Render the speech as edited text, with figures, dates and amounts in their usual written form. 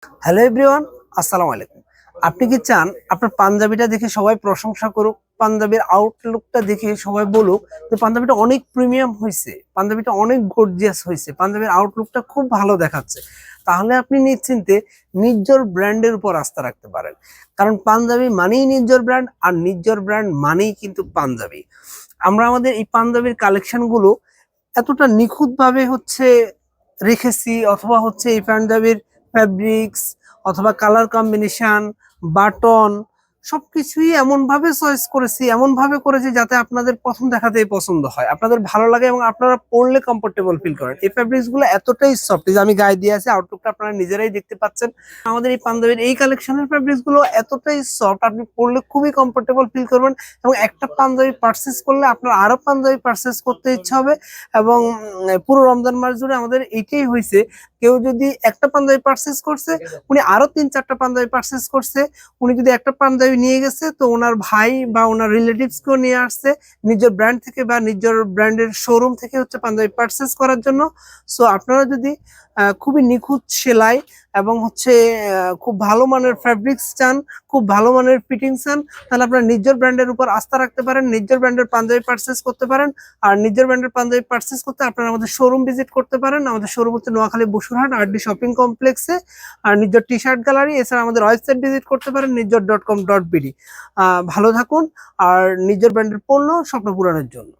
Hello everyone, আসসালামু আলাইকুম। আপনি কি চান আপনার পাঞ্জাবিটা দেখে সবাই প্রশংসা করুক, পাঞ্জাবির আউটলুকটা দেখে সবাই বলুক যে পাঞ্জাবিটা অনেক প্রিমিয়াম হয়েছে, পাঞ্জাবিটা অনেক গর্জিয়াস হয়েছে, পাঞ্জাবির আউটলুকটা খুব ভালো দেখাচ্ছে? তাহলে আপনি নিশ্চিন্তে নিজ্জর ব্র্যান্ডের উপর আস্থা রাখতে পারেন। কারণ পাঞ্জাবি মানেই নিজ্জর ব্র্যান্ড, আর নিজ্জর ব্র্যান্ড মানেই কিন্তু পাঞ্জাবি। আমরা আমাদের এই পাঞ্জাবির কালেকশনগুলো এতটা নিখুঁতভাবে রেখেছি, অথবা এই পাঞ্জাবির ফ্যাব্রিক্স অথবা কালার কম্বিনেশন, বাটন, সবকিছুই এমন ভাবে চয়েস করেছি, এমন ভাবে করেছি যাতে আপনাদের প্রথম দেখাতেই পছন্দ হয়, আপনাদের ভালো লাগে এবং আপনারা পরলে কমফোর্টেবল ফিল করেন। এই ফ্যাব্রিক্স গুলো এতটাই সফট যে আমি গায়ে দিয়ে আছি, আউটলুকটা আপনারা নিজেরাই দেখতে পাচ্ছেন। আমাদের এই পাঞ্জাবির এই কালেকশনের ফ্যাব্রিক্স গুলো এতটাই সফট, আপনি পরলে খুবই কমফোর্টেবল ফিল করবেন এবং একটা পাঞ্জাবি পারচেস করলে আপনার আরো পাঞ্জাবি পারচেস করতে ইচ্ছা হবে। এবং পুরো রমজান মাস জুড়ে আমাদের এইটাই হয়েছে, কেউ যদি একটা পাঞ্জাবি পারচেস করছে, উনি আরো 3-4টা পাঞ্জাবি পারচেস করছে। উনি যদি একটা পাঞ্জাবি নিয়ে গেছে, তো ওনার ভাই বা ওনার রিলেটিভস কেও নিয়ে আসছে নিজের ব্র্যান্ড থেকে বা নিজের ব্র্যান্ডের শোরুম থেকে পাঞ্জাবি পারচেস করার জন্য। সো আপনারা যদি খুবই নিখুঁত সেলাই এবং খুব ভালো মানের ফ্যাব্রিক্স চান, খুব ভালো মানের ফিটিং চান, তাহলে আপনারা নিজের ব্র্যান্ডের উপর আস্থা রাখতে পারেন, নিজের ব্র্যান্ডের পাঞ্জাবি পারচেস করতে পারেন। আর নিজের ব্র্যান্ডের পাঞ্জাবি পারচেস করতে আপনারা আমাদের শোরুম ভিজিট করতে পারেন। আমাদের শোরুম হচ্ছে নোয়াখালী বসুরহাট আরডি শপিং কমপ্লেক্সে। আর নিজের টি শার্ট গ্যালারি, এছাড়া আমাদের ওয়েবসাইট ভিজিট করতে পারেন নিজের.com.bd। ভালো থাকুন আর নিজের ব্র্যান্ডের পণ্য স্বপ্ন পূরণের জন্য।